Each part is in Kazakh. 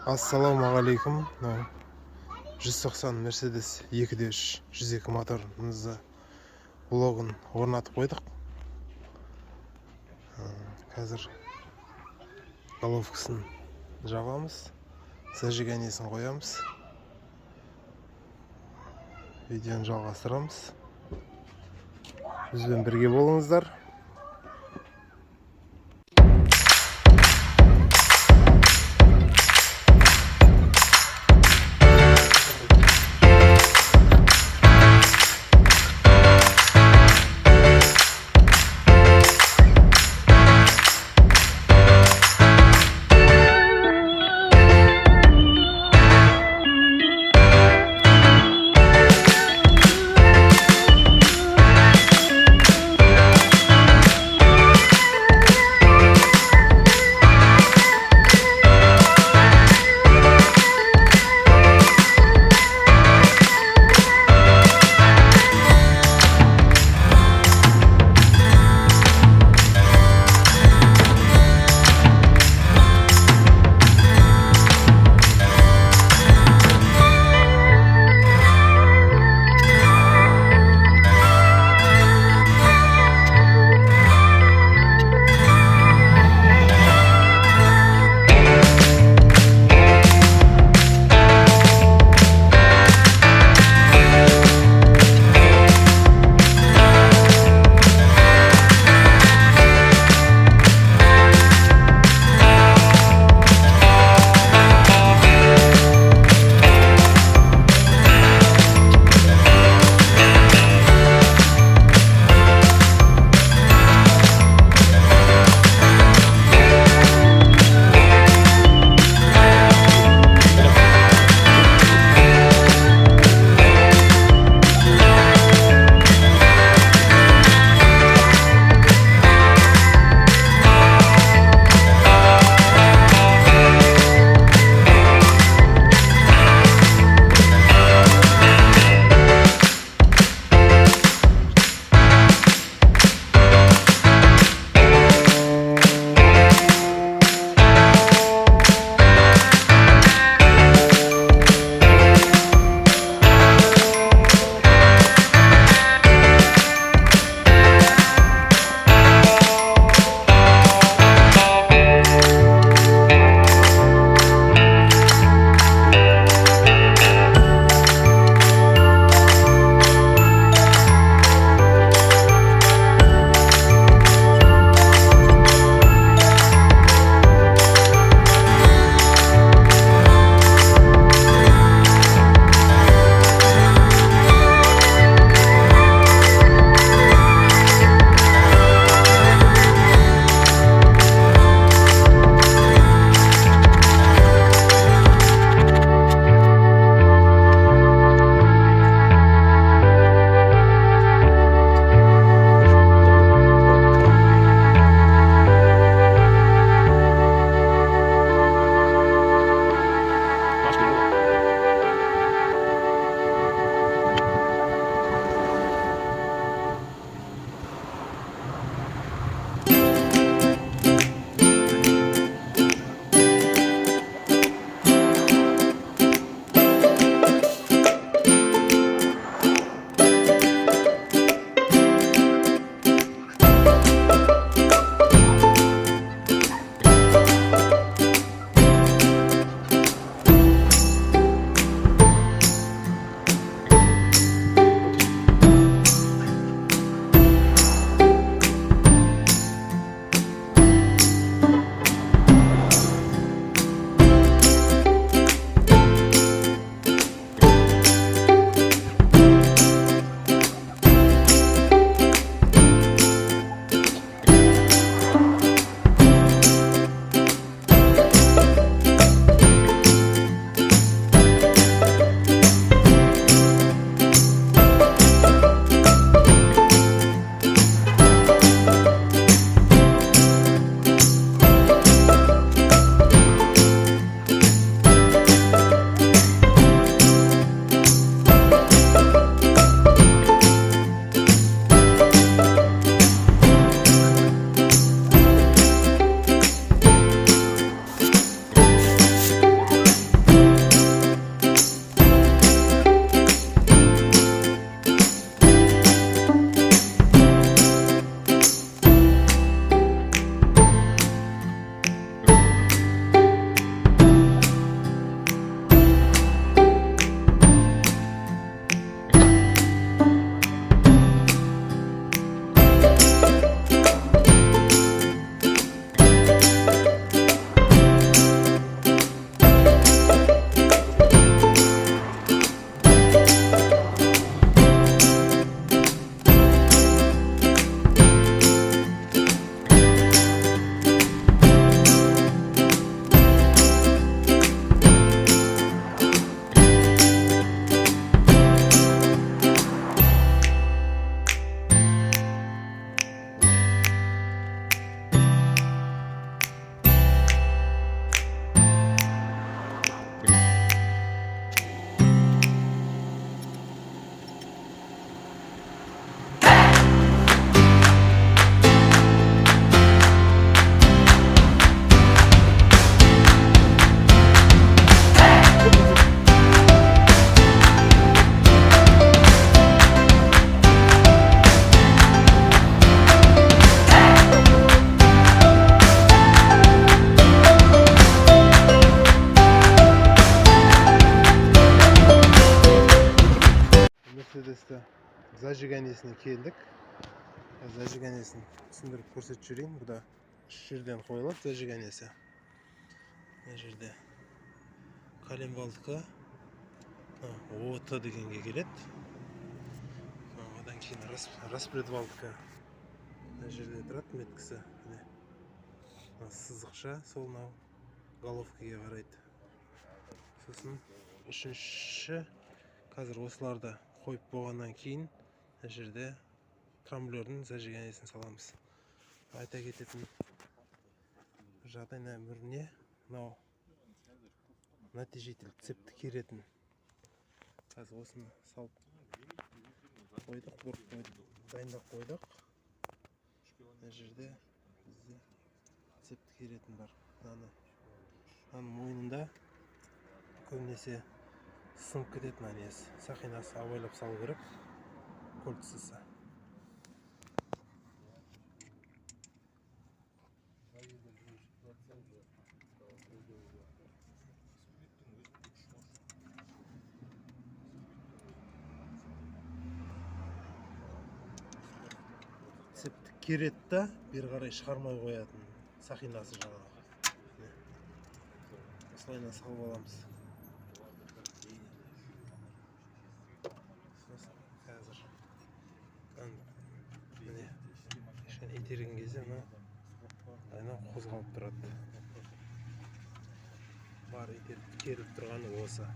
Ассалаумағалейкум. 190 Мерседес 2.3 102 моторымызды блогын орнатып қойдық. Қазір головкасын жабамыз, зажиганиясын қоямыз. Видеоны жалғастырамыз. Бізбен бірге болыңыздар. зажиганиясына келдік. Зажиганиясын түсіндіріп көрсетіп жіберейін. Бұда 3 жерден қойылады зажиганиясы. Мына жерде коленвалдыққа ОТ дегенге келеді. Одан кейін распредвалдыққа мына жерде тұрады меткісі. Сызықша сол мынау головкаға қарайды. Сосын үшінші, қазір осыларды қойып болғаннан кейін мына жерде трамблердің зажиганиясын саламыз. Айта кететін жағдай біріне мынау натяжитель цепті керетін. Қазір осыны салып қойдық, дайындап қойдық. Мына жерде бізде цепті керетін бар. Мынаның мойнында көбінесе сынып кететін несі. Сақинасы абайлап салу керек. Кольцасы. Цепті кереді да, бері қарай шығармай қоятын сақинасы жаңағы. Осылайынан салып аламыз. Қазір міне кішкене итерген кезде мына қозғалып тұрады. Бар итеріп керіп тұрғаны осы.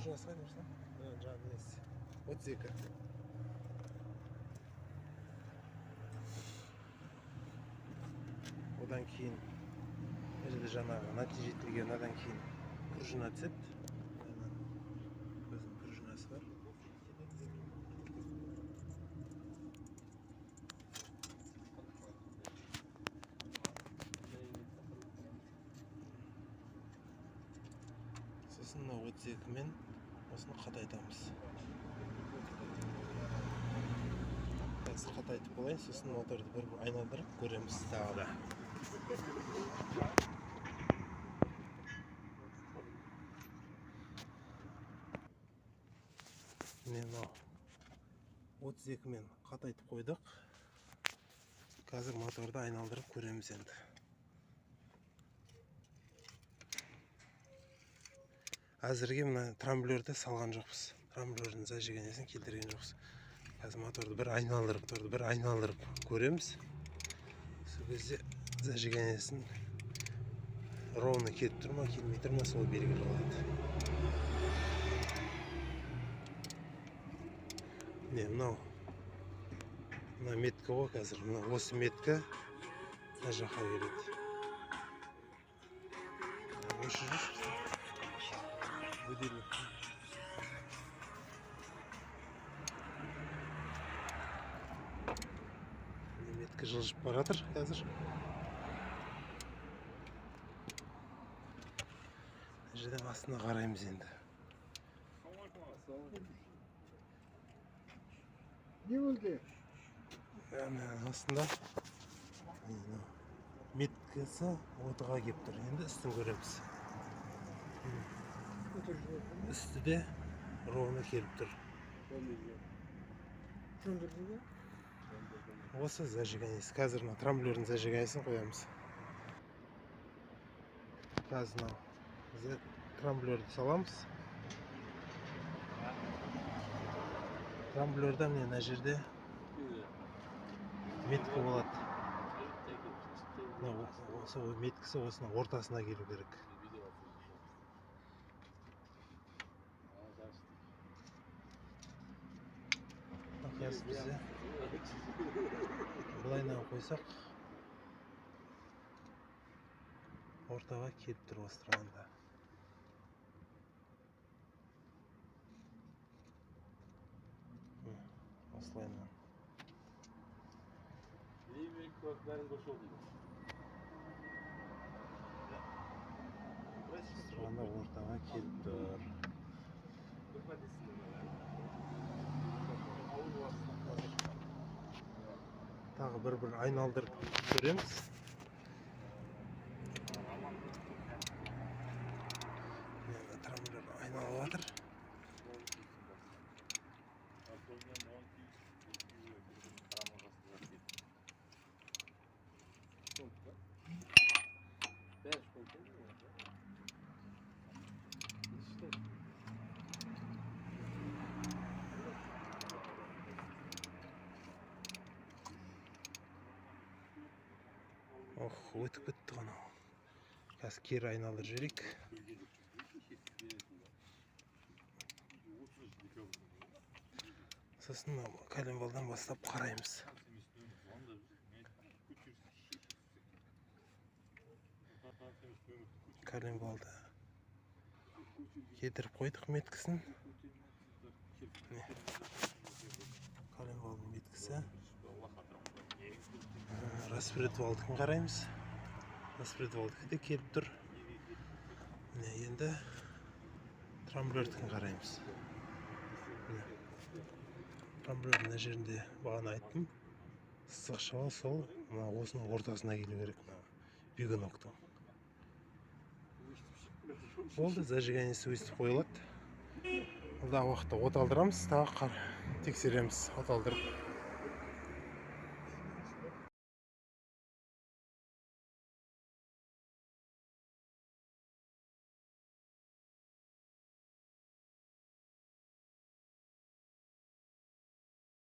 Жасай берсем, жаңағы несі. Отсекі. Одан кейін жаңағы натяжителге одан кейін пружина түседі. Өзінің пружинасы бар. Сосын отсекімен осыны қатайтамыз. Қазір қатайтып болайын, сосын моторды бір айналдырып көреміз тағы да. Міне 32-мен қатайтып қойдық. Қазір моторды айналдырып көреміз енді. Әзірге мына трамблерді салған жоқпыз. Трамблердің зажиганиясын келтірген жоқпыз. Қазір моторды бір айналдырып көреміз. Сол кезде зажиганиясын ровно кетіп тұр ма, келмей тұр ма, сол белгілі болады. Мына метка ғой қазір. Осы метка мына жаққа келеді. Осы будильник. Метка жылжып баратыр қазір. Жерден астына қараймыз енді. Не болды? Астында меткасы отыға кеп тұр. Енді үстін көреміз. Үсті де ровно келіп тұр. Осы зажиганиясы. Қазір трамблердің зажиганиясын қоямыз. Қазір трамблерді саламыз. Трамблерда мына жерде метка болады. Осы меткісі осының ортасына келу керек. Қазір бізде былайынан қойсақ ортаға келіп тұр осы тұрғанда. Осылайынан. Тұрғанда ортаға келіп тұр. Тағы бір айналдырып көреміз. Трамблер айналып жатыр. Ох, өтіп кетті ғана. Қазір кері айналдырып жіберейік. Сосын коленвалдан бастап қараймыз. Коленвалды кетіріп қойдық меткісін. Коленвалдың меткісі. Распредвалдықын қараймыз. Распредвалдықы да келіп тұр. Енді трамблердікін қараймыз. Трамблер мына жерінде бағана айттым. Сызық шалы сол осының ортасына келу керек. Бигоноктың. Болды, зажиганиясы өстіп қойылады. Алдағы уақытта оталдырамыз, тағы тексереміз оталдырып.